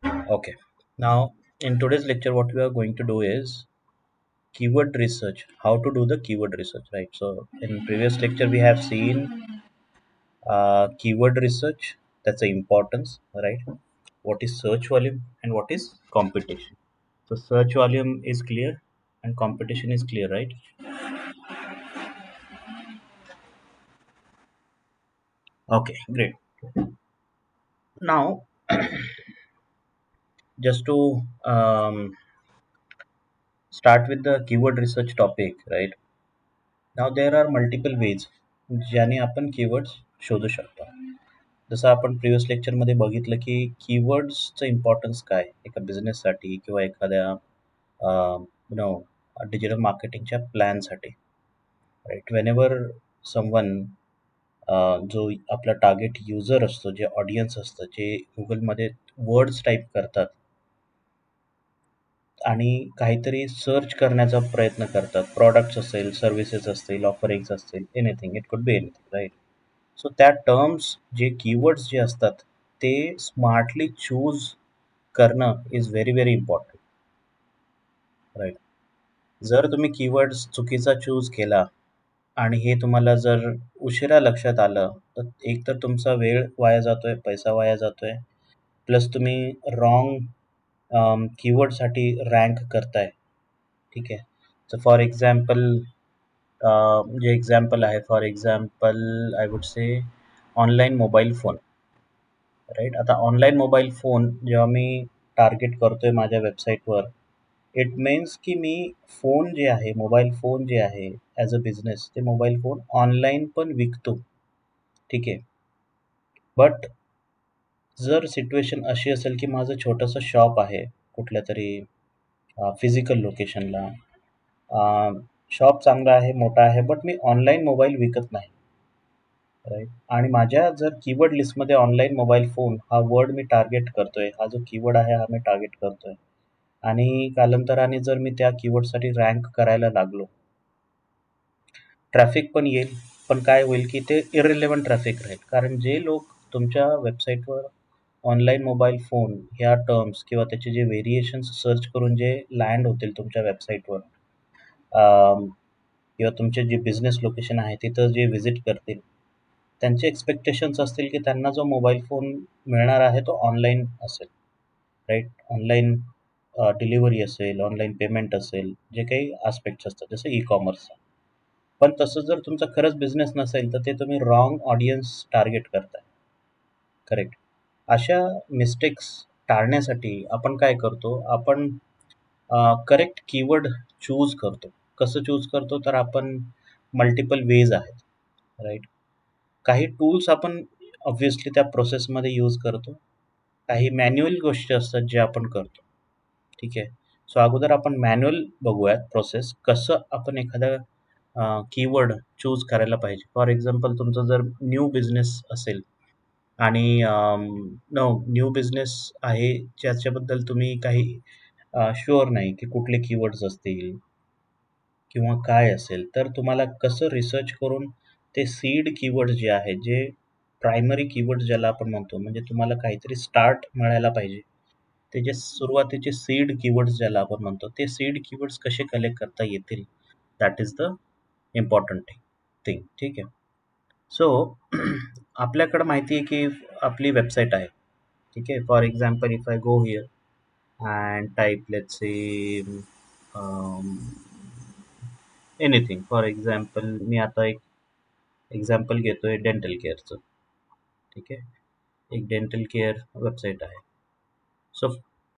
Okay. Now, in today's lecture, what we are going to do is keyword research. How to do the keyword research, right? So, in previous lecture, we have seen keyword research. That's the importance, right? What is search volume and what is competition. So, search volume is clear and competition is clear, right? Okay, great. Now, just to start with the keyword research topic, right? Now there are multiple ways ज्याने आपण keywords शोधू शकतो. जसं आपण previous लेक्चरमध्ये बघितलं की कीवर्ड्सचं importance काय एका बिझनेससाठी किंवा एखाद्या यु नो डिजिटल मार्केटिंगच्या प्लॅनसाठी राईट वेनेवर समवन जो आपला टार्गेट युजर असतो जे ऑडियन्स असतं जे गुगलमध्ये वर्ड्स टाईप करतात आणि काहीतरी सर्च करण्याचा प्रयत्न करतात प्रॉडक्ट्स असेल सर्व्हिसेस असतील ऑफरिंग्स असतील anything it could be anything right so त्या टर्म्स जे कीवर्ड्स जे असतात ते स्मार्टली चूज करणं is very very important right जर तुम्ही कीवर्ड्स चुकीचा चूज केला आणि हे तुम्हाला जर उशिरा लक्षात आलं तर एक तर तुमचा वेळ वाया जातोय पैसा वाया जातोय प्लस तुम्ही रॉंग कीवर्डसाठी रँक करताय ठीक आहे तर फॉर एक्झाम्पल जे एक्झाम्पल आहे for example I would say online mobile phone right आता ऑनलाईन मोबाईल फोन जेव्हा मी टार्गेट करतोय माझ्या वेबसाईटवर इट मीन्स की मी फोन जे आहे मोबाईल फोन जे आहे ॲज अ बिझनेस ते मोबाईल फोन ऑनलाईन पण विकतो ठीक आहे बट जर सिच्युएशन अशी असेल की माझं छोटंसं शॉप आहे कुठल्या तरी फिजिकल लोकेशनला शॉप चांगला आहे मोठा आहे बट मी ऑनलाईन मोबाईल विकत नाही राईट आणि माझ्या जर कीवर्ड लिस्टमध्ये ऑनलाईन मोबाईल फोन हा वर्ड मी टार्गेट करतोय हा जो कीवर्ड आहे हा मी टार्गेट करतोय आणि कालांतराने जर मी त्या कीवर्डसाठी रँक करायला लागलो ट्रॅफिक पण येईल पण काय होईल की ते इरिलेव्हंट ट्रॅफिक राहील कारण जे लोक तुमच्या वेबसाईटवर ऑनलाईन मोबाईल फोन ह्या टर्म्स किंवा त्याचे जे व्हेरिएशन्स सर्च करून जे लँड होतील तुमच्या वेबसाईटवर किंवा तुमचे जे बिझनेस लोकेशन आहे तिथं जे व्हिजिट करतील त्यांचे एक्सपेक्टेशन्स असतील की त्यांना जो मोबाईल फोन मिळणार आहे तो ऑनलाईन असेल राईट ऑनलाईन डिलिव्हरी असेल ऑनलाईन पेमेंट असेल जे काही आस्पेक्ट्स असतात जसं ई कॉमर्सचा पण तसं जर तुमचा खरंच बिझनेस नसेल तर ते तुम्ही रॉंग ऑडियन्स टार्गेट करताय करेक्ट अशा मिस्टेक्स टाळण्यासाठी आपण काय करतो आपण करेक्ट कीवर्ड चूज करतो कसं चूज करतो तर आपण मल्टिपल वेज आहेत राईट काही टूल्स आपण ऑब्व्हियसली त्या प्रोसेसमध्ये यूज करतो काही मॅन्युअल गोष्टी असतात जे आपण करतो ठीक आहे सो अगोदर आपण मॅन्युअल बघूयात प्रोसेस कसं आपण एखादा कीवर्ड चूज करायला पाहिजे फॉर एक्झाम्पल तुमचा जर न्यू बिझनेस असेल आणि नो न्यू बिझनेस आहे ज्याच्याबद्दल तुम्ही काही शुअर नाही की कुठले कीवर्ड्स असतील किंवा काय असेल तर तुम्हाला कसं रिसर्च करून ते सीड कीवर्ड जे आहे जे प्रायमरी कीवर्ड ज्याला आपण म्हणतो म्हणजे तुम्हाला काहीतरी स्टार्ट मिळायला पाहिजे ते जे सुरुवातीचे सीड कीवर्ड्स ज्याला आपण म्हणतो ते सीड कीवर्ड्स कसे कलेक्ट करता येतील that is the important thing ठीक आहे सो आपल्याकडं माहिती आहे की आपली वेबसाईट आहे ठीक आहे for example if I go here and type let's say anything for example मी आता एक एक्झाम्पल घेतोय डेंटल केअरचं ठीक आहे एक डेंटल केअर वेबसाईट आहे सो